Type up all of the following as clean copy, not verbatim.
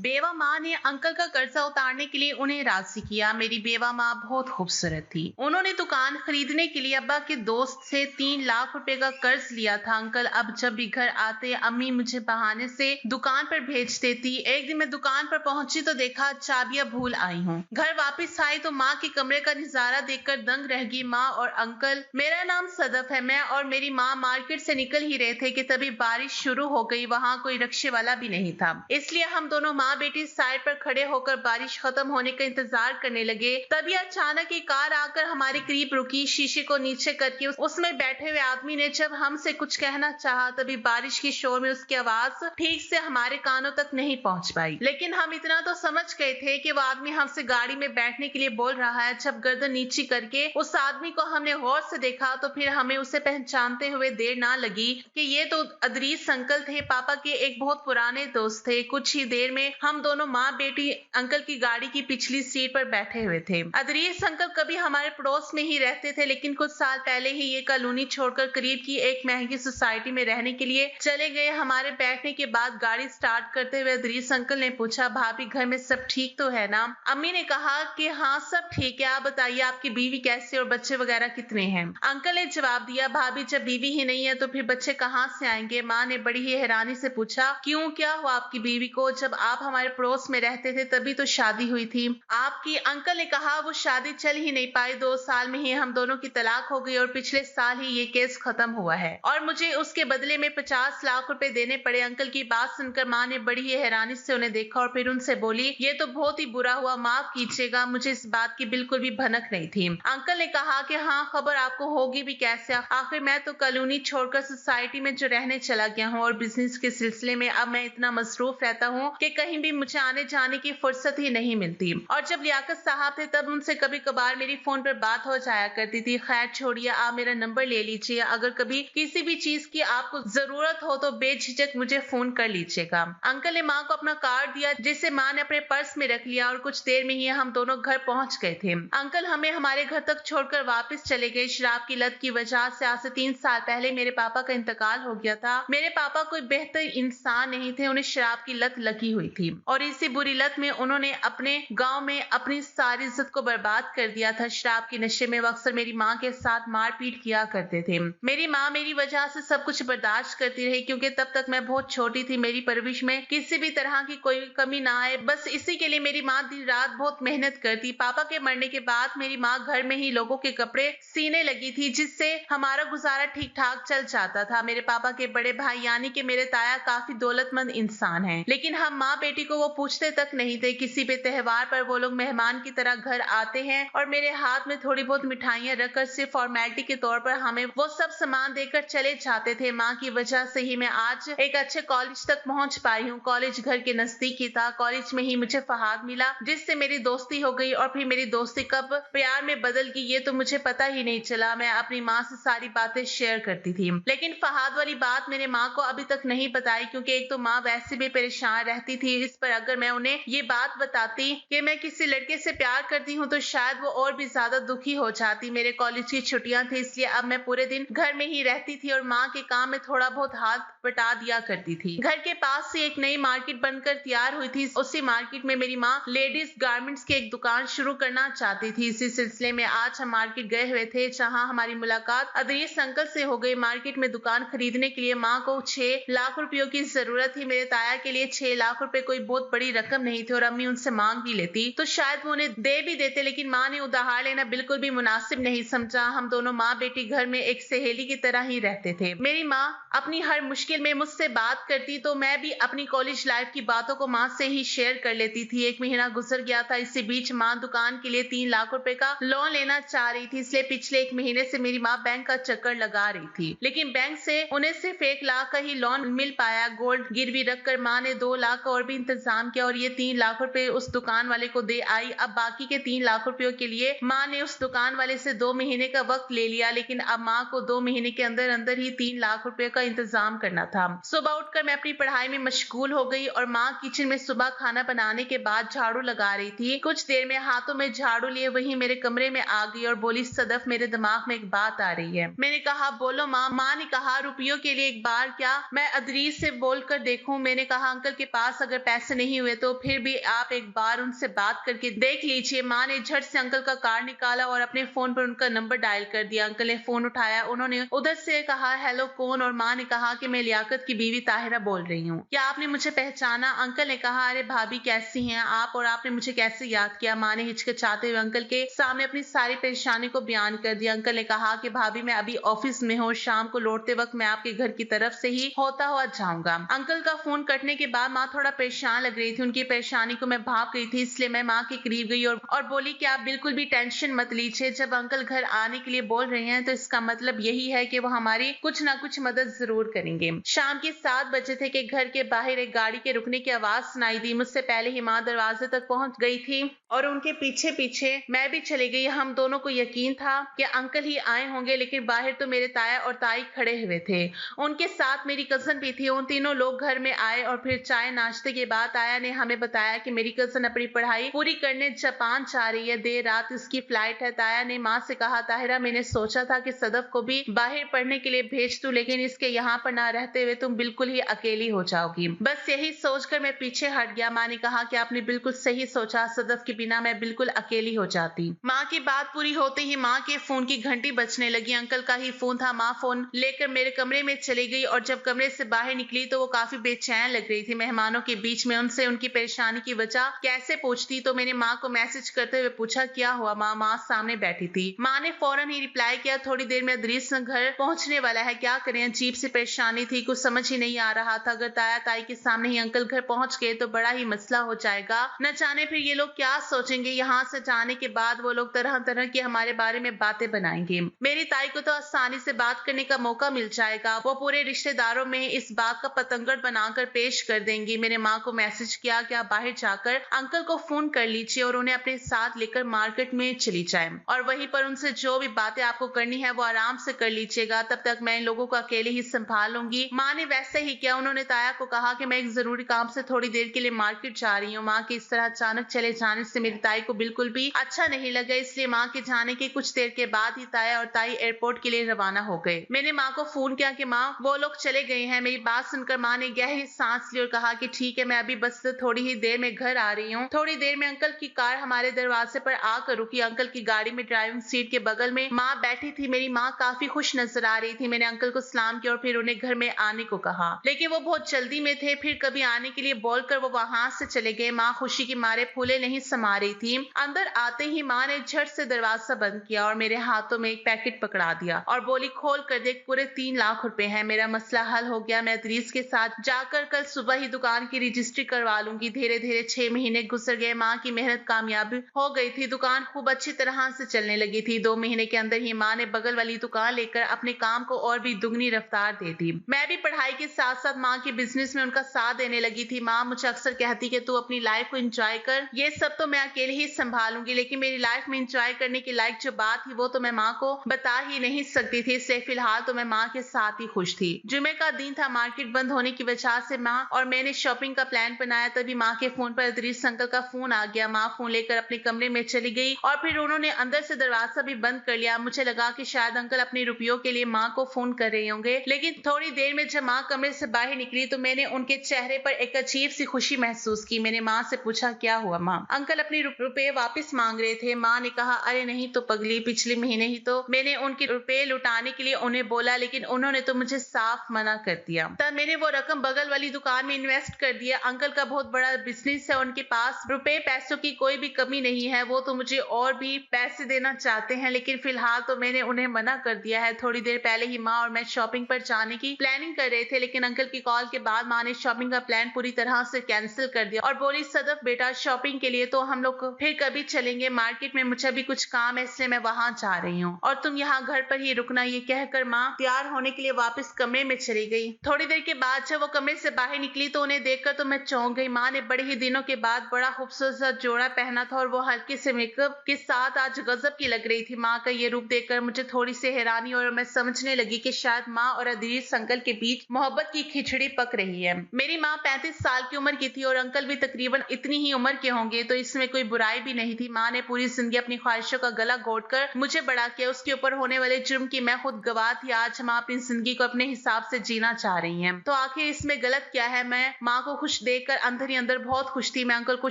बेवा माँ ने अंकल का कर्जा उतारने के लिए उन्हें राजी किया। मेरी बेवा माँ बहुत खूबसूरत थी। उन्होंने दुकान खरीदने के लिए अब्बा के दोस्त से 3 लाख रुपए का कर्ज लिया था। अंकल अब जब भी घर आते अम्मी मुझे बहाने से दुकान पर भेज देती। एक दिन मैं दुकान पर पहुंची तो देखा चाबियां भूल आई हूँ। घर वापस आई तो माँ के कमरे का नजारा देखकर दंग रह गई। माँ और अंकल, मेरा नाम सदफ है। मैं और मेरी माँ मार्केट से निकल ही रहे थे कि तभी बारिश शुरू हो गई। वहाँ कोई रिक्शे वाला भी नहीं था, इसलिए हम दोनों माँ बेटी साइड पर खड़े होकर बारिश खत्म होने का इंतजार करने लगे। तभी अचानक एक कार आकर हमारे करीब रुकी। शीशे को नीचे करके उसमें बैठे हुए आदमी ने जब हमसे कुछ कहना चाहा, तभी बारिश के शोर में उसकी आवाज ठीक से हमारे कानों तक नहीं पहुंच पाई। लेकिन हम इतना तो समझ गए थे कि वो आदमी हमसे गाड़ी में बैठने के लिए बोल रहा है। जब गर्दन नीची करके उस आदमी को हमने गौर से देखा तो फिर हमें उसे पहचानते हुए देर ना लगी कि ये तो अदरीस अंकल थे, पापा के एक बहुत पुराने दोस्त थे। कुछ ही देर में हम दोनों माँ बेटी अंकल की गाड़ी की पिछली सीट पर बैठे हुए थे। अदरीस अंकल कभी हमारे पड़ोस में ही रहते थे, लेकिन कुछ साल पहले ही ये कॉलोनी छोड़कर करीब की एक महंगी सोसाइटी में रहने के लिए चले गए। हमारे बैठने के बाद गाड़ी स्टार्ट करते हुए अदरीस अंकल ने पूछा, भाभी घर में सब ठीक तो है ना? अम्मी ने कहा कि हाँ सब ठीक है। आप बताइए आपकी बीवी कैसे और बच्चे वगैरह कितने हैं? अंकल ने जवाब दिया, भाभी जब बीवी ही नहीं है तो फिर बच्चे कहाँ से आएंगे? माँ ने बड़ी ही हैरानी से पूछा, क्यों, क्या हुआ आपकी बीवी को? जब आप हमारे पड़ोस में रहते थे तभी तो शादी हुई थी आपकी। अंकल ने कहा, वो शादी चल ही नहीं पाई। 2 साल में ही हम दोनों की तलाक हो गई और पिछले साल ही ये केस खत्म हुआ है और मुझे उसके बदले में 50 लाख रुपए देने पड़े। अंकल की बात सुनकर माँ ने बड़ी ही हैरानी से उन्हें देखा और फिर उनसे बोली, ये तो बहुत ही बुरा हुआ, माफ कीजिएगा, मुझे इस बात की बिल्कुल भी भनक नहीं थी। अंकल ने कहा कि हाँ, खबर आपको होगी भी कैसे, आखिर मैं तो कॉलोनी छोड़कर सोसाइटी में जो रहने चला गया हूँ और बिजनेस के सिलसिले में अब मैं इतना मसरूफ रहता हूँ कि कहीं भी मुझे आने जाने की फुर्सत ही नहीं मिलती। और जब लियाकत साहब थे तब उनसे कभी कभार मेरी फोन पर बात हो जाया करती थी। खैर छोड़िए, आप मेरा नंबर ले लीजिए। अगर कभी किसी भी चीज की आपको जरूरत हो तो बेझिझक मुझे फोन कर लीजिएगा। अंकल ने माँ को अपना कार्ड दिया, जिसे माँ ने अपने पर्स में रख लिया और कुछ देर में ही हम दोनों घर पहुंच गए थे। अंकल हमें हमारे घर तक छोड़कर वापस चले गए। शराब की लत की वजह से आज से 3 साल पहले मेरे पापा का इंतकाल हो गया था। मेरे पापा कोई बेहतर इंसान नहीं थे, उन्हें शराब की लत लगी हुई थी और इसी बुरी लत में उन्होंने अपने गांव में अपनी सारी इज्जत को बर्बाद कर दिया था। शराब के नशे में वो अक्सर मेरी माँ के साथ मारपीट किया करते थे। मेरी माँ मेरी वजह से सब कुछ बर्दाश्त करती रही, क्योंकि तब तक मैं बहुत छोटी थी। मेरी परवरिश में किसी भी तरह की कोई कमी ना आए, बस इसी के लिए मेरी माँ दिन रात बहुत मेहनत करती। पापा के मरने के बाद मेरी माँ घर में ही लोगों के कपड़े सीने लगी थी, जिससे हमारा गुजारा ठीक ठाक चल जाता था। मेरे पापा के बड़े भाई यानी कि मेरे ताया काफी दौलतमंद इंसान हैं, लेकिन हम माँ बेटी को वो पूछते तक नहीं थे। किसी भी त्योहार पर वो लोग मेहमान की तरह घर आते हैं और मेरे हाथ में थोड़ी बहुत मिठाइयाँ रखकर सिर्फ फॉर्मेलिटी के तौर पर हमें वो सब सामान देकर चले जाते थे। माँ की वजह से ही मैं आज एक अच्छे कॉलेज तक पहुंच पाई हूँ। कॉलेज घर के नजदीक ही था। कॉलेज में ही मुझे फहाद मिला, जिससे मेरी दोस्ती हो गई और फिर मेरी दोस्ती कब प्यार में बदल गई ये तो मुझे पता ही नहीं चला। मैं अपनी माँ से सारी बातें शेयर करती थी, लेकिन फहाद वाली बात मेरे माँ को अभी तक नहीं बताई, क्योंकि एक तो माँ वैसे भी परेशान रहती थी। इस पर अगर मैं उन्हें ये बात बताती कि मैं किसी लड़के से प्यार करती हूँ तो शायद वो और भी ज्यादा दुखी हो जाती। मेरे कॉलेज की छुट्टियां थी, इसलिए अब मैं पूरे दिन घर में ही रहती थी और माँ के काम में थोड़ा बहुत हाथ बटा दिया करती थी। घर के पास से एक नई मार्केट बनकर तैयार हुई थी। उसी मार्केट में मेरी माँ लेडीज गारमेंट्स की एक दुकान शुरू करना चाहती थी। इसी सिलसिले में आज हम मार्केट गए हुए थे, जहाँ हमारी मुलाकात अदरीस अंकल से हो गई। मार्केट में दुकान खरीदने के लिए माँ को 6 लाख रुपयों की जरूरत थी। मेरे ताया के लिए 6 लाख रुपए कोई बहुत बड़ी रकम नहीं थी और अम्मी उनसे मांग भी लेती तो शायद वो उन्हें दे भी देते, लेकिन माँ ने उधार लेना बिल्कुल भी मुनासिब नहीं समझा। हम दोनों माँ बेटी घर में एक सहेली की तरह ही रहते थे। मेरी माँ अपनी हर मुश्किल में मुझसे बात करती तो मैं भी अपनी कॉलेज लाइफ की बातों को माँ से ही शेयर कर लेती थी। 1 महीना गुजर गया था। इसी बीच माँ दुकान के लिए 3 लाख रुपए का लोन लेना चाह रही थी, इसलिए पिछले 1 महीने से मेरी माँ बैंक का चक्कर लगा रही थी, लेकिन बैंक से उन्हें सिर्फ 1 लाख का ही लोन मिल पाया। गोल्ड गिरवी रखकर माँ ने 2 लाख का और भी इंतजाम किया और ये 3 लाख रुपए उस दुकान वाले को दे आई। अब बाकी के 3 लाख रुपयों के लिए माँ ने उस दुकान वाले से 2 महीने का वक्त ले लिया, लेकिन अब माँ को 2 महीने के अंदर अंदर ही 3 लाख रुपए का इंतजाम करना गया था। सुबह उठकर मैं अपनी पढ़ाई में मशगूल हो गई और माँ किचन में सुबह खाना बनाने के बाद झाड़ू लगा रही थी। कुछ देर में हाथों में झाड़ू लिए वहीं मेरे कमरे में आ गई और बोली, सदफ मेरे दिमाग में एक बात आ रही है। मैंने कहा, बोलो माँ। माँ ने कहा, रुपयों के लिए एक बार क्या मैं अदरीस से बोल कर देखूं? मैंने कहा, अंकल के पास अगर पैसे नहीं हुए तो फिर भी आप एक बार उनसे बात करके देख लीजिए। माँ ने झट से अंकल का कार्ड निकाला और अपने फोन पर उनका नंबर डायल कर दिया। अंकल ने फोन उठाया। उन्होंने उधर से कहा, हेलो कौन? और माँ ने कहा कि मैं लियाकत की बीवी ताहिरा बोल रही हूँ। क्या आपने मुझे पहचाना? अंकल ने कहा, अरे भाभी कैसी हैं आप और आपने मुझे कैसे याद किया? माँ ने हिचकिचाते हुए अंकल के सामने अपनी सारी परेशानी को बयान कर दिया। अंकल ने कहा कि भाभी मैं अभी ऑफिस में हूँ, शाम को लौटते वक्त मैं आपके घर की तरफ से ही होता हुआ जाऊंगा। अंकल का फोन कटने के बाद माँ थोड़ा परेशान लग रही थी। उनकी परेशानी को मैं भाप गई थी, इसलिए मैं माँ के करीब गई और बोली कि आप बिल्कुल भी टेंशन मत लीजिए। जब अंकल घर आने के लिए बोल रहे हैं तो इसका मतलब यही है कि वो हमारी कुछ ना कुछ मदद जरूर करेंगे। शाम के 7 बजे थे कि घर के बाहर एक गाड़ी के रुकने की आवाज सुनाई दी। मुझसे पहले ही माँ दरवाजे तक पहुंच गई थी और उनके पीछे पीछे मैं भी चली गई। हम दोनों को यकीन था कि अंकल ही आए होंगे, लेकिन बाहर तो मेरे ताया और ताई खड़े हुए थे। उनके साथ मेरी कजन भी थी। उन तीनों लोग घर में आए और फिर चाय नाश्ते के बाद ताया ने हमें बताया कि मेरी कजन अपनी पढ़ाई पूरी करने जापान जा रही है। देर रात इसकी फ्लाइट है। ताया ने माँ से कहा, ताहिरा मैंने सोचा था कि सदफ को भी बाहर पढ़ने के लिए भेज दूं, लेकिन इसके यहाँ पर ना रहते हुए तुम बिल्कुल ही अकेली हो जाओगी। बस यही सोचकर मैं पीछे हट गया। माँ ने कहा कि आपने बिल्कुल सही सोचा, सदफ के बिना मैं बिल्कुल अकेली हो जाती। माँ की बात पूरी होते ही माँ के फोन की घंटी बजने लगी। अंकल का ही फोन था। माँ फोन लेकर मेरे कमरे में चली गई और जब कमरे से बाहर निकली तो वो काफी बेचैन लग रही थी। मेहमानों के बीच में उनसे उनकी परेशानी की वजह कैसे पूछती, तो मैंने माँ को मैसेज करते हुए पूछा, क्या हुआ माँ? माँ सामने बैठी थी। माँ ने फौरन ही रिप्लाई किया, थोड़ी देर में अदरीस घर पहुंचने वाला है, क्या करें? अजीब सी परेशानी थी, कुछ समझ ही नहीं आ रहा था। अगर ताया ताई के सामने ही अंकल घर पहुंच गए तो बड़ा ही मसला हो जाएगा। न जाने फिर ये लोग क्या सोचेंगे। यहाँ से जाने के बाद वो लोग तरह तरह की हमारे बारे में बातें बनाएंगे। मेरी ताई को तो आसानी से बात करने का मौका मिल जाएगा। वो पूरे रिश्तेदारों में इस बात का पतंगड़ बनाकर पेश कर देंगी। मैंने माँ को मैसेज किया कि आप बाहर जाकर अंकल को फोन कर लीजिए और उन्हें अपने साथ लेकर मार्केट में चली जाए और वहीं पर उनसे जो भी बातें आपको करनी है वो आराम से कर लीजिएगा। तब तक मैं इन लोगों को अकेले ही संभाल लूंगी। माँ ने वैसे ही किया। उन्होंने ताया को कहा कि मैं एक जरूरी काम से थोड़ी देर के लिए मार्केट जा रही हूँ। माँ के इस तरह अचानक चले जाने से मेरी ताई को बिल्कुल भी अच्छा नहीं लगा, इसलिए माँ के जाने के कुछ देर के बाद ही ताया और ताई एयरपोर्ट के लिए रवाना हो गए। मैंने माँ को फोन किया कि माँ वो लोग चले गए हैं। मेरी बात सुनकर माँ ने गहरी सांस ली और कहा कि ठीक है, मैं अभी बस थोड़ी ही देर में घर आ रही हूँ। थोड़ी देर में अंकल की कार हमारे दरवाजे पर आकर रुकी। अंकल की गाड़ी में ड्राइविंग सीट के बगल में माँ बैठी थी। मेरी माँ काफी खुश नजर आ रही थी। मैंने अंकल को सलाम किया और फिर उन्हें घर में आने को कहा, लेकिन वो बहुत जल्दी में थे। फिर कभी आने के लिए बोलकर वो वहां से चले गए। माँ खुशी के मारे फूले नहीं समा रही थी। अंदर आते ही माँ ने झट से दरवाजा बंद किया और मेरे हाथों में एक पैकेट पकड़ा दिया और बोली, खोल कर देख, पूरे 3 लाख रुपए हैं। मेरा मसला हल हो गया। मैं अदरीस के साथ जाकर कल सुबह ही दुकान की रजिस्ट्री करवा लूंगी। धीरे धीरे 6 महीने गुजर गए। माँ की मेहनत कामयाब हो गई थी। दुकान खूब अच्छी तरह से चलने लगी थी। 2 महीने के अंदर ही माँ ने बगल वाली दुकान लेकर अपने काम को और भी दुगनी रफ्तार दे दी। मैं भी पढ़ाई के साथ साथ माँ के बिजनेस में उनका साथ देने लगी थी। माँ मुझे अक्सर कहती कि तू अपनी लाइफ को एंजॉय कर, ये सब तो मैं अकेले ही संभालूंगी। लेकिन मेरी लाइफ में एंजॉय करने की लायक जो बात थी वो तो मैं माँ को बता ही नहीं सकती थी। इसलिए फिलहाल तो मैं माँ के साथ ही खुश थी। जुमे का दिन था। मार्केट बंद होने की वजह से माँ और मैंने शॉपिंग का प्लान बनाया। तभी माँ के फोन पर अदरीस अंकल का फोन आ गया। माँ फोन लेकर अपने कमरे में चली गई और फिर उन्होंने अंदर से दरवाजा भी बंद कर लिया। मुझे लगा कि शायद अंकल अपने रुपयों के लिए माँ को फोन कर रहे होंगे, लेकिन थोड़ी देर में जब माँ कमरे से बाहर निकली तो मैंने उनके चेहरे पर एक अजीब सी खुशी महसूस की। मैंने माँ से पूछा, क्या हुआ माँ? अंकल अपने रुपए वापस मांग रहे थे। माँ ने कहा, अरे नहीं तो पगली, पिछले महीने ही तो मैंने उनके रुपए लुटाने के लिए उन्हें बोला, लेकिन उन्होंने तो मुझे साफ मना कर दिया। तब मैंने वो रकम बगल वाली दुकान में इन्वेस्ट कर दिया। अंकल का बहुत बड़ा बिजनेस है, उनके पास रुपए पैसों की कोई भी कमी नहीं है। वो तो मुझे और भी पैसे देना चाहते हैं, लेकिन फिलहाल तो मैंने उन्हें मना कर दिया है। थोड़ी देर पहले ही माँ और मैं शॉपिंग पर जाने की प्लानिंग कर रहे थे, लेकिन अंकल की कॉल के बाद माँ ने शॉपिंग का प्लान पूरी तरह से कैंसिल कर दिया और बोली, सदफ बेटा, शॉपिंग के लिए तो हम लोग फिर कभी चलेंगे। मार्केट में मुझे भी कुछ काम है, इसलिए मैं वहां जा रही हूँ और तुम यहाँ घर पर ही रुकना। ये कहकर माँ तैयार होने के लिए वापस कमरे में चली गई। थोड़ी देर के बाद जब वो कमरे से बाहर निकली तो उन्हें देखकर तो मैं चौंक गई। माँ ने बड़े ही दिनों के बाद बड़ा खूबसूरत जोड़ा पहना था और वो हल्के से मेकअप के साथ आज गजब की लग रही थी। माँ का ये रूप देखकर मुझे थोड़ी सी हैरानी और मैं समझने लगी कि शायद माँ और अदरीस अंकल के बीच मोहब्बत की खिचड़ी पक रही है। मेरी माँ 35 साल की उम्र की थी और अंकल भी तकरीबन इतनी ही उम्र के होंगे, तो इसमें कोई बुराई भी नहीं थी। माँ ने पूरी जिंदगी अपनी ख्वाहिशों का गला घोटकर मुझे बड़ा किया। उसके ऊपर होने वाले जुर्म की मैं खुद गवाह थी। आज माँ अपनी जिंदगी को अपने हिसाब से जीना चाह रही हैं, तो आखिर इसमें गलत क्या है? मैं माँ को खुश देखकर अंदर ही अंदर बहुत खुश थी। मैं अंकल को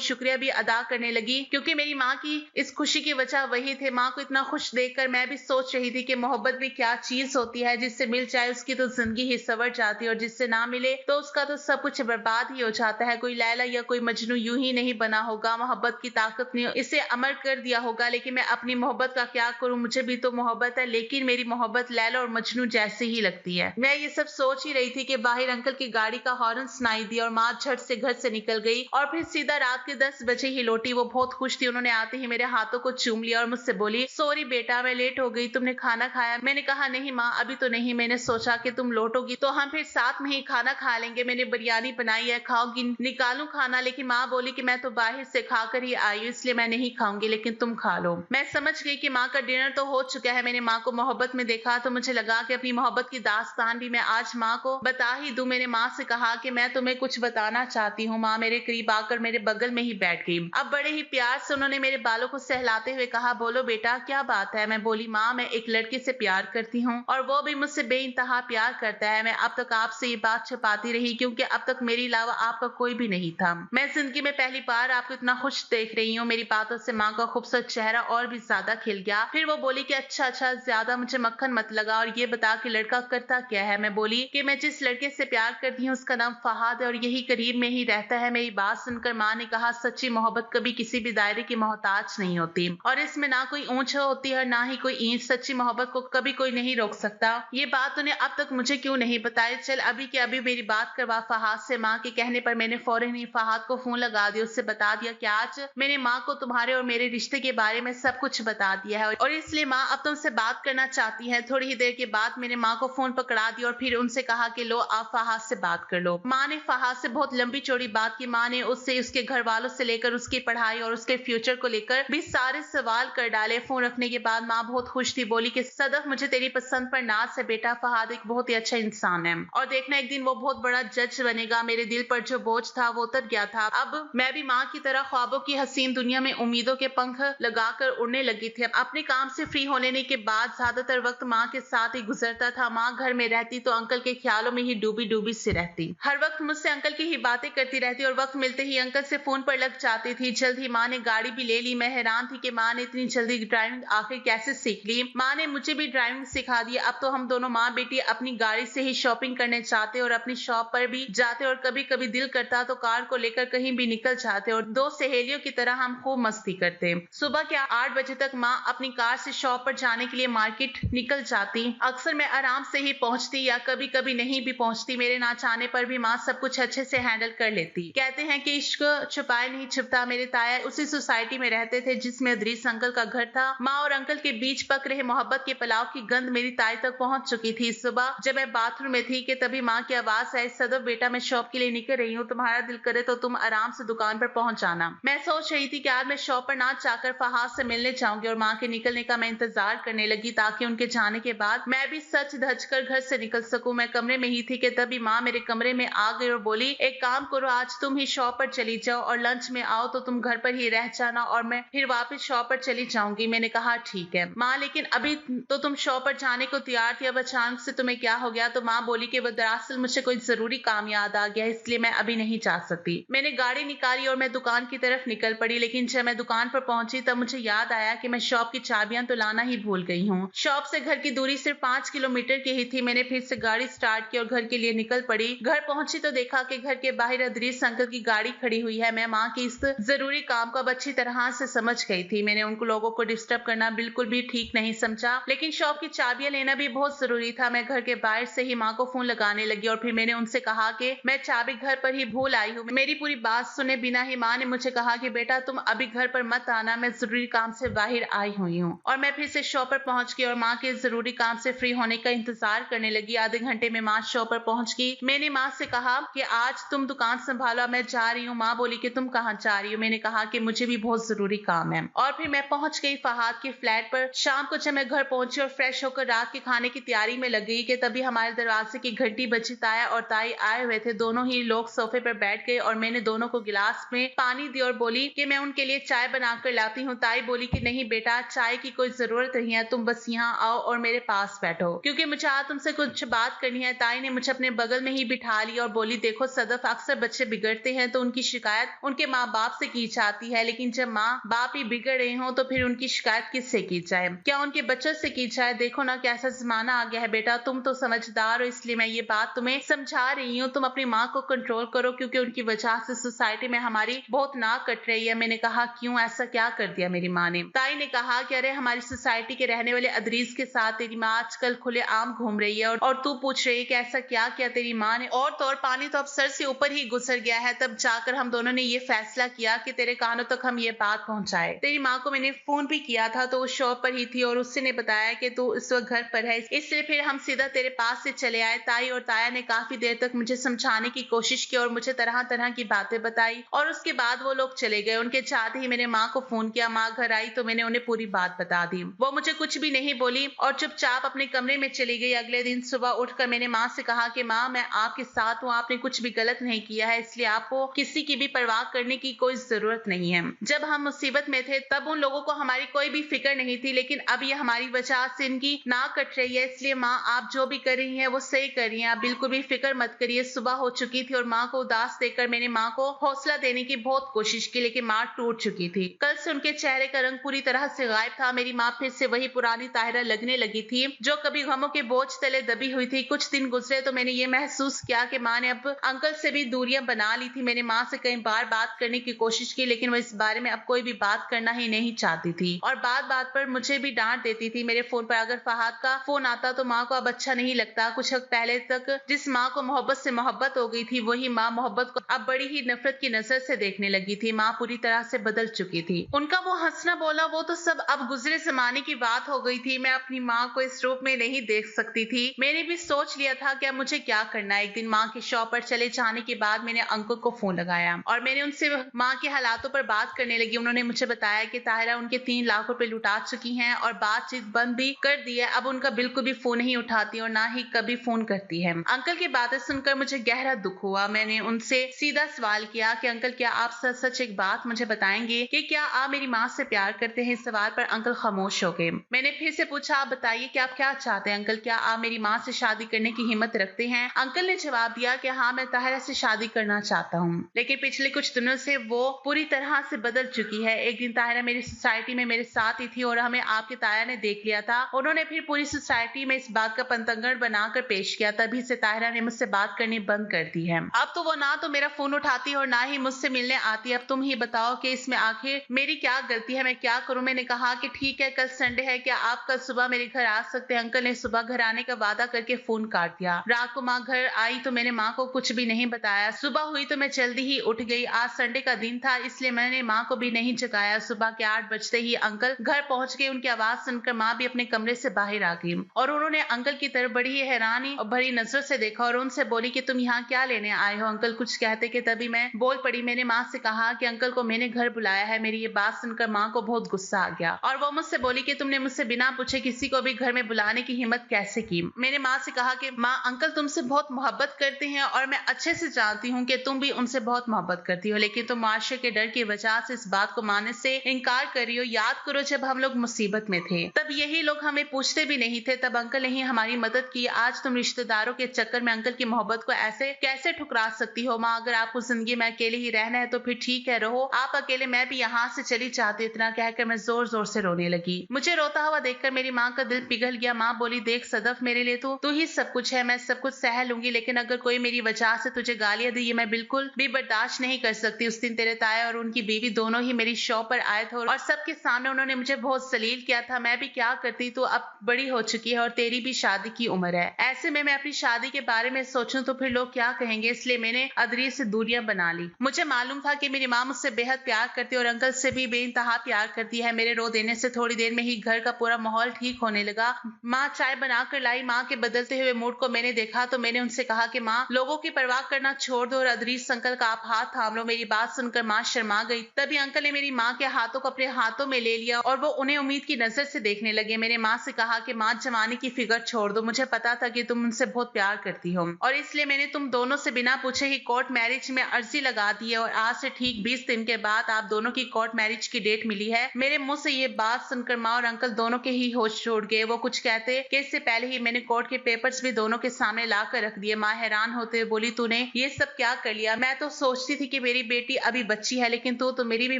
शुक्रिया भी अदा करने लगी, क्योंकि मेरी माँ की इस खुशी की वजह वही थे। माँ को इतना खुश देखकर मैं भी सोच रही थी कि मोहब्बत भी क्या चीज होती है, जिससे मिल जाए उसकी तो जिंदगी ही संवर जाती है, और जिससे ना मिले तो उसका तो सब कुछ बर्बाद ही हो जाता है। कोई लैला या कोई मजनू यूं ही नहीं बना होगा, मोहब्बत की ताकत ने इसे अमर कर दिया होगा। लेकिन मैं अपनी मोहब्बत का क्या करूं? मुझे भी तो मोहब्बत है, लेकिन मेरी मोहब्बत लैला और मजनू जैसी ही लगती है। मैं ये सब सोच ही रही थी कि बाहर अंकल की गाड़ी का हॉर्न सुनाई दिया और माँ झट से घर से निकल गई और फिर सीधा रात के 10 बजे ही लौटी। वो बहुत खुश थी। उन्होंने आते ही मेरे हाथों को चूम लिया और मुझसे बोली, सॉरी बेटा, मैं लेट हो गई, तुमने खाना खाया? मैंने कहा, नहीं माँ, अभी तो नहीं, मैंने सोचा कि तुम लौटोगी तो हम फिर साथ में ही खाना खा लेंगे। मैंने बिरयानी बनाई है, खाओगी? निकालूं खाना? लेकिन माँ बोली कि मैं तो बाहर से खाकर ही आई हूँ, इसलिए मैं नहीं खाऊंगी, लेकिन तुम खा लो। मैं समझ गई कि माँ का डिनर तो हो चुका है। मैंने माँ को मोहब्बत में देखा तो मुझे लगा कि अपनी मोहब्बत की दास्तान भी मैं आज माँ को बता ही दूं। मैंने माँ से कहा कि मैं तुम्हें कुछ बताना चाहती हूँ। माँ मेरे करीब आकर मेरे बगल में ही बैठ गई। अब बड़े ही प्यार से उन्होंने मेरे बालों को सहलाते हुए कहा, बोलो बेटा, क्या बात है? मैं बोली, माँ, मैं एक लड़के से प्यार करती हूँ और वो भी मुझसे बेइंतहा प्यार करता है। मैं अब तक आपसे ये बात छुपाती रही, क्योंकि अब तक मेरे अलावा आपका कोई भी नहीं था। मैं जिंदगी में पहली बार आपको इतना खुश देख रही हूँ। मेरी बातों से माँ का खूबसूरत चेहरा और भी ज्यादा खिल गया। फिर वो बोली कि अच्छा, ज्यादा मुझे मक्खन मत लगा और ये बता कि लड़का करता क्या है? मैं बोली कि मैं जिस लड़के से प्यार करती हूँ उसका नाम फहाद है और यही करीब में ही रहता है। मेरी बात सुनकर माँ ने कहा, सच्ची मोहब्बत कभी किसी भी दायरे की मोहताज नहीं होती और इसमें ना कोई ऊंच होती है ना ही कोई ईंच। सच्ची मोहब्बत को कभी कोई नहीं रोक सकता। ये बात उन्हें अब तक मुझे क्यों नहीं बताई? चल अभी के अभी मेरी बात करवा फहाद से। माँ के कहने पर मैंने फौरन ही फहाद को फोन लगा दिया, उससे बता दिया कि आज मैंने माँ को तुम्हारे और मेरे रिश्ते के बारे में सब कुछ बता दिया है और इसलिए माँ अब तुमसे बात करना चाहती है। थोड़ी ही देर के बाद मैंने माँ को फोन पकड़ा दिया और फिर उनसे कहा कि लो, आप फहाद से बात कर लो। माँ ने फहाद से बहुत लंबी चौड़ी बात की। माँ ने उससे उसके घर वालों से लेकर उसकी पढ़ाई और उसके फ्यूचर को लेकर भी सारे सवाल कर डाले। फोन रखने के बाद माँ बहुत खुश थी। बोली कि सदफ, मुझे तेरी पसंद पर नाज है बेटा, फहाद एक बहुत ही अच्छा इंसान है और देखना एक दिन वो बहुत बड़ा जज बनेगा। मेरे दिल पर जो बोझ था वो उतर गया था। अब मैं भी माँ की तरह ख्वाबों की हसीन दुनिया में उम्मीदों के पंख लगाकर उड़ने लगी थी। अपने काम से फ्री होने के बाद ज्यादातर वक्त माँ के साथ ही गुजरता था। माँ घर में रहती तो अंकल के ख्यालों में ही डूबी डूबी से रहती। हर वक्त मुझसे अंकल की ही बातें करती रहती और वक्त मिलते ही अंकल से फोन पर लग जाती थी। जल्द ही माँ ने गाड़ी भी ले ली। मैं हैरान थी कि माँ ने इतनी जल्दी ड्राइविंग आखिर कैसे सीख ली। माँ ने मुझे भी ड्राइविंग सिखा दी। अब तो हम दोनों माँ बेटी अपनी गाड़ी से ही शॉपिंग करने जाते और अपनी शॉप पर भी जाते और कभी कभी दिल करता तो कार को लेकर कहीं भी निकल जाते और दो सहेलियों की तरह हम खूब मस्ती करते। सुबह के 8 बजे तक माँ अपनी कार से शॉप पर जाने के लिए मार्केट निकल जाती। अक्सर मैं आराम से ही पहुंचती या कभी कभी नहीं भी पहुंचती। मेरे ना चाहने पर भी माँ सब कुछ अच्छे से हैंडल कर लेती। कहते हैं कि इश्क छुपाए नहीं छिपता। मेरे ताया उसी सोसाइटी में रहते थे जिसमें अदरीस अंकल का घर था। माँ और अंकल के बीच पक रहे मोहब्बत के पुलाव की गंध मेरी ताई तक पहुंच चुकी थी। सुबह जब मैं बाथरूम में थी कि तभी माँ की आवाज आई, सदफ बेटा, मैं शॉप के लिए निकल रही हूँ, तुम्हारा दिल करे तो तुम आराम से दुकान पर पहुंच जाना। मैं सोच रही थी कि आज मैं शॉप पर ना जाकर फहाद से मिलने जाऊंगी और माँ के निकलने का मैं इंतजार करने लगी ताकि उनके जाने के बाद मैं भी सच धज कर घर से निकल सकूं। मैं कमरे में ही थी कि तभी माँ मेरे कमरे में आ गई और बोली, एक काम करो, आज तुम ही शॉप पर चली जाओ और लंच में आओ तो तुम घर पर ही रह जाना और मैं फिर वापस शॉप पर चली जाऊंगी। मैंने कहा ठीक है माँ, लेकिन अभी तो तुम शॉप पर जाने को तैयार थी, अब अचानक से तुम्हें क्या हो गया? तो माँ बोली कि वो दरअसल मुझे कोई जरूरी काम याद आ गया, इसलिए मैं अभी नहीं जा सकती। मैंने गाड़ी निकाली और मैं दुकान की तरफ निकल पड़ी, लेकिन जब मैं दुकान पर पहुंची तब मुझे याद आया कि मैं शॉप की चाबियां तो लाना ही भूल गई हूँ। शॉप से घर की दूरी सिर्फ 5 किलोमीटर की ही थी। मैंने फिर से गाड़ी स्टार्ट की और घर के लिए निकल पड़ी। घर पहुंची तो देखा कि घर के बाहर अदरीस अंकल की गाड़ी खड़ी हुई है। मैं माँ की इस जरूरी काम को अब अच्छी तरह से समझ गई थी। मैंने उनको लोगों को डिस्टर्ब करना बिल्कुल भी ठीक नहीं समझा, लेकिन शॉप की चाबियां लेना भी बहुत जरूरी था। मैं घर के बाहर से ही माँ को फोन लगाने लगी और फिर मैंने उनसे कहा कि मैं चाबी घर पर ही भूल आई हूँ। मेरी पूरी बात सुने बिना ही माँ ने मुझे कहा कि बेटा तुम अभी घर पर मत आना, मैं जरूरी काम से बाहर आई हुई हूँ। और मैं फिर से शॉप पर पहुंच गई और माँ के जरूरी काम से फ्री होने का इंतजार करने लगी। आधे घंटे में माँ शॉप पर पहुंच गई। मैंने माँ से कहा कि आज तुम दुकान संभालो, मैं जा रही हूँ। माँ बोली कि तुम कहाँ जा रही हो? मैंने कहा कि मुझे भी बहुत जरूरी काम है और फिर मैं पहुंच गई फहाद के फ्लैट पर। शाम को जब मैं घर पहुंची और फ्रेश होकर रात के खाने की तैयारी में लग गई कि तभी हमारे दरवाजे की घंटी बजी। ताया और ताई आए हुए थे। दोनों ही लोग सोफे पर बैठ गए और मैंने दोनों को गिलास में पानी दिया और बोली कि मैं उनके लिए चाय बनाकर लाती हूँ। ताई बोली कि नहीं बेटा, चाय की कोई जरूरत नहीं है, तुम बस यहाँ आओ और मेरे पास बैठो, क्योंकि मुझे आज तुमसे कुछ बात करनी है। ताई ने मुझे अपने बगल में ही बिठा लिया और बोली, देखो सदफ, अक्सर बच्चे बिगड़ते हैं तो उनकी शिकायत उनके माँ बाप से की जाती है, लेकिन जब माँ बाप ही बिगड़ रहे हो तो फिर उनकी शिकायत किससे की जाए? क्या उनके बच्चों से की जाए? देखो ना कैसा जमाना आ गया है बेटा, तुम तो समझदार हो इसलिए मैं ये बात तुम्हें समझा रही हूँ। तुम अपनी माँ को कंट्रोल करो, क्योंकि उनकी वजह से सोसाइटी में हमारी बहुत नाक कट रही है। मैंने कहा, क्यों, ऐसा क्या कर दिया मेरी माँ ने? ताई ने कहा कि अरे हमारी सोसाइटी के रहने वाले अदरीस के साथ तेरी माँ आजकल खुले आम घूम रही है और तू पूछ रही है कि ऐसा क्या किया तेरी माँ ने? और तो और पानी तो अब सर से ऊपर ही गुजर गया है। तब जाकर हम दोनों ने ये फैसला किया कि तेरे कानों तक हम ये बात पहुंचाए। तेरी माँ को मैंने फोन भी किया था तो वो शॉप पर ही थी और उससे ने बताया कि तू इस वक्त घर पर है, इसलिए फिर हम सीधा तेरे पास से चले आए। ताई और ताया ने काफी देर तक मुझे समझाने की कोशिश की और मुझे तरह तरह की बातें बताई और उसके बाद वो लोग चले गए। उनके जाते ही मैंने माँ को फोन किया। माँ घर आई तो मैंने उन्हें पूरी बात बता दी। वो मुझे कुछ भी नहीं बोली और चुपचाप अपने कमरे में चली गई। अगले दिन सुबह उठकर मैंने माँ से कहा कि माँ, मैं आपके साथ हूँ, आपने कुछ भी गलत नहीं किया है, इसलिए आपको किसी की भी परवाह करने की कोई जरूरत नहीं है। जब हम मुसीबत में थे तब उन लोगों को हमारी कोई भी फिक्र नहीं थी, लेकिन अब ये हमारी वजह से इनकी नाक कट रही है। इसलिए माँ, आप जो भी कर रही हैं वो सही कर रही हैं, आप बिल्कुल भी फिक्र मत करिए। सुबह हो चुकी थी और माँ को उदास देखकर मैंने माँ को हौसला देने की बहुत कोशिश की, लेकिन माँ टूट चुकी थी। कल से उनके चेहरे का रंग पूरी तरह से गायब था। मेरी माँ फिर से वही पुरानी ताहिरा लगने लगी थी जो कभी गमों के बोझ तले दबी हुई थी। कुछ दिन गुजरे तो मैंने ये महसूस किया कि माँ ने अब अंकल से भी दूरियां बना ली थी। मैंने माँ से कई बार बात करने की कोशिश की, लेकिन वो इस बारे में अब कोई भी बात करना ही नहीं चाहती थी और बात बात पर मुझे भी डांट देती थी। मेरे फोन पर अगर फहाद का फोन आता तो माँ को अब अच्छा नहीं लगता। कुछ वक्त पहले तक जिस माँ को मोहब्बत से मोहब्बत हो गई थी, वही माँ मोहब्बत को अब बड़ी ही नफरत की नजर से देखने लगी थी। माँ पूरी तरह से बदल चुकी थी। उनका वो हंसना बोला वो तो सब अब गुजरे जमाने की बात हो गई थी। मैं अपनी माँ को इस रूप में नहीं देख सकती थी। मैंने भी सोच लिया था कि अब मुझे क्या करना है। एक दिन माँ के शॉप पर चले जाने के बाद मैंने अंकल को फोन लगाया और मैंने उनसे माँ के हालातों पर बात करने लगी। उन्होंने मुझे बताया कि ताहिरा उनके 3 लाख रुपए लुटा चुकी हैं और बातचीत बंद भी कर दी है। अब उनका बिल्कुल भी फोन नहीं उठाती और ना ही कभी फोन करती है। अंकल की बातें सुनकर मुझे गहरा दुख हुआ। मैंने उनसे सीधा सवाल किया कि अंकल, क्या आप सच सच एक बात मुझे बताएंगे कि क्या आप मेरी माँ से प्यार करते हैं? इस सवाल पर अंकल खामोश हो गए। मैंने फिर से पूछा, आप बताइए कि आप क्या चाहते हैं अंकल, क्या आप मेरी माँ से शादी करने की हिम्मत रखते हैं? अंकल ने जवाब दिया कि हाँ, मैं ताहिरा से शादी करना चाहता हूँ, लेकिन पिछले कुछ दिनों से वो पूरी तरह से बदल चुकी है। एक दिन ताहिरा मेरी सोसाइटी में मेरे साथ ही थी और हमें आपके ताया ने देख लिया था। उन्होंने फिर पूरी सोसाइटी में इस बात का पंतंगड़ बनाकर पेश किया। तभी से ताहिरा ने मुझसे बात करनी बंद कर दी है। अब तो वो ना तो मेरा फोन उठाती और ना ही मुझसे मिलने आती। अब तुम ही बताओ कि इसमें आखिर मेरी क्या गलती है, मैं क्या करूं? मैंने कहा कि ठीक है, कल संडे है, क्या आप कल सुबह मेरे घर आ सकते हैं? अंकल ने सुबह घर आने का वादा करके फोन काट दिया। रात को माँ घर आई तो मैंने माँ को कुछ भी नहीं बताया। सुबह हुई तो मैं जल्दी ही उठ गई। आज संडे का दिन था इसलिए मैंने माँ को भी नहीं जगाया। सुबह के 8 बजते ही अंकल घर पहुंच गए। उनकी आवाज सुनकर माँ भी अपने कमरे से बाहर आ गई और उन्होंने अंकल की तरफ बड़ी ही हैरानी और भरी नजर से देखा और उनसे बोली कि तुम यहाँ क्या लेने आए हो? अंकल कुछ कहते कि तभी मैं बोल पड़ी। मैंने माँ से कहा कि अंकल को मैंने घर बुलाया है। मेरी ये बात सुनकर माँ को बहुत गुस्सा आ गया और वो मुझसे बोली कि तुमने मुझसे बिना पूछे किसी को भी घर में बुलाने की हिम्मत कैसे की? मैंने माँ से कहा कि माँ, अंकल तुमसे बहुत मोहब्बत करते हैं और मैं अच्छे से जानती हूँ कि तुम भी उनसे बहुत मोहब्बत करती हो, लेकिन तुम माशरे के डर की वजह से इस बात को मानने से इनकार कर रही हो। याद करो जब हम लोग मुसीबत में थे तब यही लोग हमें पूछते भी नहीं थे, तब अंकल ने ही हमारी मदद की। आज तुम रिश्तेदारों के चक्कर में अंकल की मोहब्बत को ऐसे कैसे ठुकरा सकती हो? माँ, अगर आपको जिंदगी में अकेले ही रहना है तो फिर ठीक है, रहो आप अकेले, मैं भी यहाँ से चली जाती। इतना कहकर मैं जोर जोर से रोने लगी। मुझे रोता हुआ देखकर मेरी माँ का दिल पिघल गया। माँ बोली, देख सदफ, मेरे लिए तो तू ही सब कुछ है, मैं सब कुछ सह लूंगी, लेकिन अगर कोई मेरी वजह से तुझे गालियां दी, ये मैं बिल्कुल भी बर्दाश्त नहीं कर सकती। उस दिन तेरे ताया और उनकी बीवी दोनों ही मेरी शॉप पर आए थे और सबके सामने उन्होंने मुझे बहुत सलील किया था। मैं भी क्या करती, तू अब बड़ी हो चुकी है और तेरी भी शादी की उम्र है। ऐसे में मैं अपनी शादी के बारे में सोचूं तो फिर लोग क्या कहेंगे, इसलिए मैंने अदरी से दूरियां बना ली। मुझे मालूम था कि मेरी माँ मुझसे बेहद प्यार करती है और अंकल से भी बेइंतहा प्यार करती है। मेरे रो देने से थोड़ी देर में ही घर का पूरा माहौल ठीक होने लगा। माँ चाय बनाकर लाई। माँ के बदलते हुए मूड को मैंने देखा तो मैंने उनसे कहा कि माँ, लोगों की परवाह करना छोड़ दो और अदरीस अंकल का आप हाथ थाम लो। मेरी बात सुनकर माँ शर्मा गई। तभी अंकल ने मेरी माँ के हाथों को अपने हाथों में ले लिया और वो उन्हें उम्मीद की नजर से देखने लगे। मैंने माँ से कहा कि माँ, जवानी की फिक्र छोड़ दो। मुझे पता था कि तुम उनसे बहुत प्यार करती हो और इसलिए मैंने तुम दोनों से बिना पूछे ही कोर्ट मैरिज में अर्जी लगा दी है और आज से ठीक 20 दिन के बाद आप दोनों की कोर्ट मैरिज की डेट मिली है। मेरे मुंह से ये बात सुनकर माँ और अंकल दोनों के ही होश छोड़ गए। वो कुछ कहते कि इससे पहले ही मैंने कोर्ट के पेपर्स भी दोनों के सामने ला कर रख दिए। माँ हैरान होते हुए बोली, तूने ये सब क्या कर लिया? मैं तो सोचती थी कि मेरी बेटी अभी बच्ची है, लेकिन तू तो मेरी भी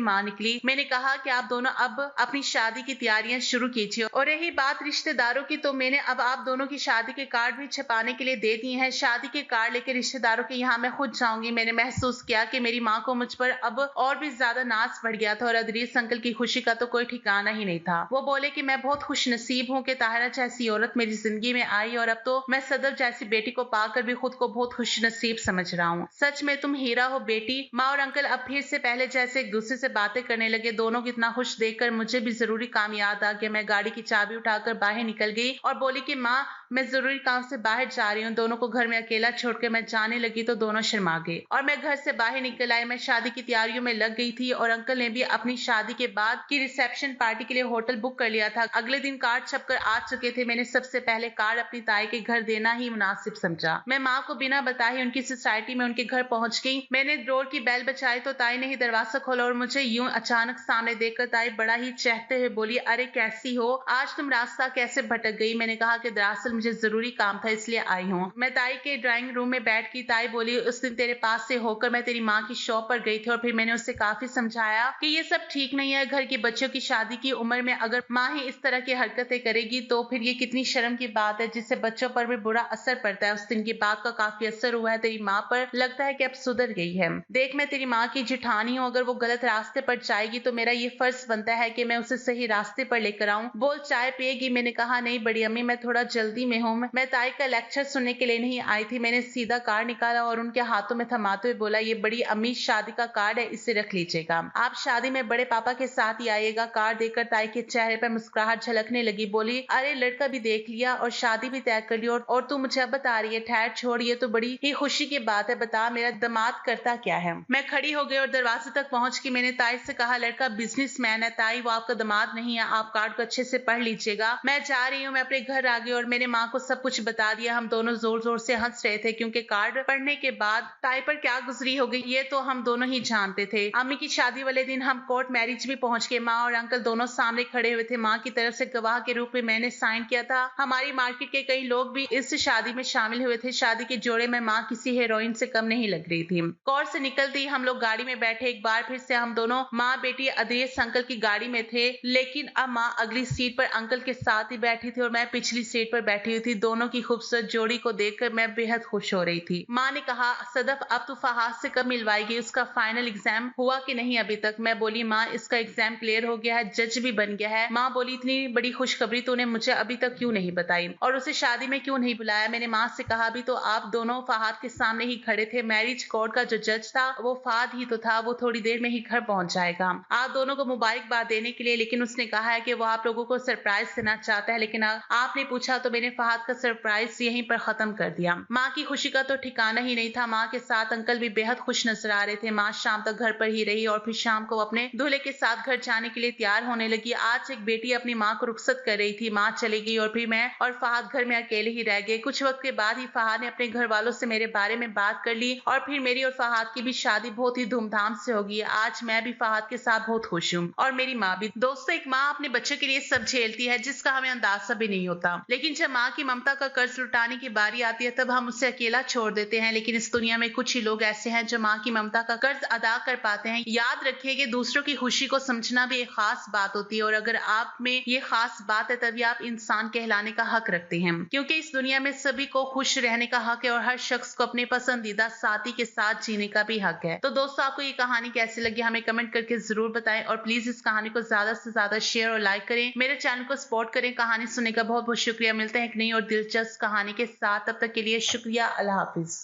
माँ निकली। मैंने कहा कि आप दोनों अब अपनी शादी की तैयारियां शुरू कीजिए। और रही बात रिश्तेदारों की, तो मैंने अब आप दोनों की शादी के कार्ड भी छपाने के लिए दे दिए हैं। शादी के कार्ड लेकर रिश्तेदारों के यहाँ मैं खुद जाऊंगी। मैंने महसूस किया कि मेरी माँ को मुझ पर अब और भी ज्यादा नाज बढ़ गया था और अदरीस अंकल की खुशी का तो कोई ठिकाना ही नहीं था। वो बोले कि मैं बहुत खुश नसीब हूँ कि ताहिरा जैसी औरत मेरी जिंदगी में आई और अब तो मैं सदर जैसी बेटी को पाकर भी खुद को बहुत खुश नसीब समझ रहा हूँ। सच में तुम हीरा हो बेटी। माँ और अंकल अब फिर से पहले जैसे एक दूसरे से बातें करने लगे। दोनों को इतना खुश देखकर मुझे भी जरूरी काम याद आ गया। मैं गाड़ी की चाबी उठाकर बाहर निकल गई और बोली कि माँ, मैं जरूरी काम से बाहर जा रही हूँ। दोनों को घर में अकेला छोड़कर मैं जाने लगी तो दोनों शर्मा गए और मैं घर से बाहर निकल आई। मैं शादी की तैयारियों में लग गई थी और अंकल ने भी अपनी शादी के बाद की रिसेप्शन पार्टी के लिए होटल बुक कर लिया था। अगले दिन कार्ड छपकर आ चुके थे। मैंने सबसे पहले कार्ड अपनी ताई के घर देना ही मुनासिब समझा। मैं माँ को बिना बताए उनकी सोसाइटी में उनके घर पहुंच गई। मैंने डोर की बेल बजाई तो ताई ने ही दरवाजा खोला और मुझे यूं अचानक सामने देखकर ताई बड़ा ही चहकते हुए बोली, अरे कैसी हो? आज तुम रास्ता कैसे भटक गई? मैंने कहा कि दरअसल मुझे जरूरी काम था इसलिए आई हूँ। मैं ताई के ड्राइंग रूम में बैठ गई। ताई बोली, उस दिन तेरे पास से होकर मैं तेरी माँ की शॉप पर गई थी और फिर मैंने उससे काफी समझाया कि ये सब ठीक नहीं है। घर की बच्चों की शादी की उम्र में अगर माँ ही इस तरह की हरकतें करेगी तो फिर ये कितनी शर्म की बात है, जिससे बच्चों पर भी बुरा असर पड़ता है। उस दिन की बात का काफी असर हुआ है तेरी माँ पर। लगता है कि अब सुधर गई है। देख, मैं तेरी माँ की जिठानी हूँ। अगर वो गलत रास्ते पर जाएगी तो मेरा ये फर्ज बनता है कि मैं उसे सही रास्ते पर लेकर आऊँ। बोल, चाय पिएगी? मैंने कहा, नहीं बड़ी अम्मी, मैं थोड़ा जल्दी में हूँ। मैं ताई का लेक्चर सुनने के लिए नहीं आई थी। मैंने सीधा कार्ड निकाला और उनके हाथों में थमाते हुए बोला, ये बड़ी अम्मी शादी का कार्ड है, इसे रख लीजिएगा। आप शादी में बड़े पापा के साथ ही आइएगा। कार्ड देकर ताई के चेहरे पर मुस्कुराहट झलकने लगी। बोली, अरे लड़का भी देख लिया और शादी भी तय कर ली और तू मुझे अब बता रही है? ठहर, छोड़, ये तो बड़ी ही खुशी की बात है। बता, मेरा दामाद करता क्या है? मैं खड़ी हो गई और दरवाजे तक पहुंच के मैंने ताई से कहा, लड़का बिजनेसमैन है ताई, वो आपका दामाद नहीं है। आप कार्ड को अच्छे से पढ़ लीजिएगा। मैं जा रही हूँ। मैं अपने घर आ गई और मैंने माँ को सब कुछ बता दिया। हम दोनों जोर जोर से हंस रहे थे क्योंकि कार्ड पढ़ने के बाद ताई पर क्या गुजरी होगी ये तो हम दोनों ही जानते थे। अम्मी की शादी वाले दिन हम कोर्ट मैरिज भी पहुंच गए। माँ और अंकल दोनों सामने खड़े हुए थे। माँ की तरफ से गवाह के रूप में मैंने साइन किया था। हमारी मार्केट के कई लोग भी इस शादी में शामिल हुए थे। शादी के जोड़े में माँ किसी हीरोइन से कम नहीं लग रही थी। कोर्ट से निकलते ही हम लोग गाड़ी में बैठे। एक बार फिर से हम दोनों माँ बेटी अदरीस अंकल की गाड़ी में थे, लेकिन अब माँ अगली सीट पर अंकल के साथ ही बैठी थी और मैं पिछली सीट पर बैठी हुई थी। दोनों की खूबसूरत जोड़ी को देखकर मैं बेहद खुश हो रही थी। माँ ने कहा, सदफ अब तू फहाद से कब मिलवाएगी? उसका फाइनल एग्जाम हुआ कि नहीं अभी तक? मैं बोली, माँ इसका एग्जाम क्लियर हो गया है, जज भी बन गया है। माँ बोली, इतनी बड़ी खुशखबरी तूने मुझे अभी तक क्यों नहीं बताई और उसे शादी में क्यों नहीं बुलाया? मैंने माँ से कहा, अभी तो आप दोनों फहाद के सामने ही खड़े थे। मैरिज कोर्ट का जो जज था वो फहाद ही तो था। वो थोड़ी देर में ही घर पहुंच जाएगा आप दोनों को मुबारकबाद देने के लिए, लेकिन उसने कहा है कि वो आप लोगों को सरप्राइज देना चाहता है। लेकिन आपने पूछा तो मैंने फहाद का सरप्राइज यहीं पर खत्म कर दिया। माँ की खुशी का तो ठिकाना ही नहीं था। माँ के साथ अंकल भी बेहद खुश नजर आ रहे थे। माँ शाम तक घर पर ही रही और फिर शाम को अपने दूल्हे के साथ घर जाने के लिए तैयार होने लगी। आज एक बेटी अपनी माँ को रुखसत कर रही थी। माँ चली गई और फिर मैं और फहाद घर में अकेले ही रह गए। कुछ वक्त के बाद ही फहाद ने अपने घर वालों से मेरे बारे में बात कर ली और फिर मेरी और फहाद की भी शादी बहुत ही धूमधाम से होगी। आज मैं भी फहाद के साथ बहुत खुश हूँ और मेरी माँ भी। दोस्तों, एक माँ अपने बच्चों के लिए सब झेलती है जिसका हमें अंदाजा भी नहीं होता, लेकिन जब माँ की ममता का कर्ज लुटाने की बारी आती है तब हम उसे अकेला छोड़ देते हैं। लेकिन इस दुनिया में कुछ ही लोग ऐसे हैं जो माँ की ममता का कर्ज अदा कर पाते हैं। याद रखिए कि दूसरों की खुशी को समझना भी एक खास बात होती है और अगर आप में ये खास बात है तभी आप इंसान कहलाने का हक रखते हैं, क्योंकि इस दुनिया में सभी को खुश रहने का हक है और हर शख्स को अपने पसंदीदा साथी के साथ जीने का भी हक है। तो दोस्तों, आपको ये कहानी कैसी लगी हमें कमेंट करके जरूर बताएं और प्लीज इस कहानी को ज्यादा से ज्यादा शेयर और लाइक करें। मेरे चैनल को सपोर्ट करें। कहानी सुनने का बहुत बहुत शुक्रिया। मिलते हैं एक नई और दिलचस्प कहानी के साथ। तब तक के लिए शुक्रिया। अल्लाह हाफिज।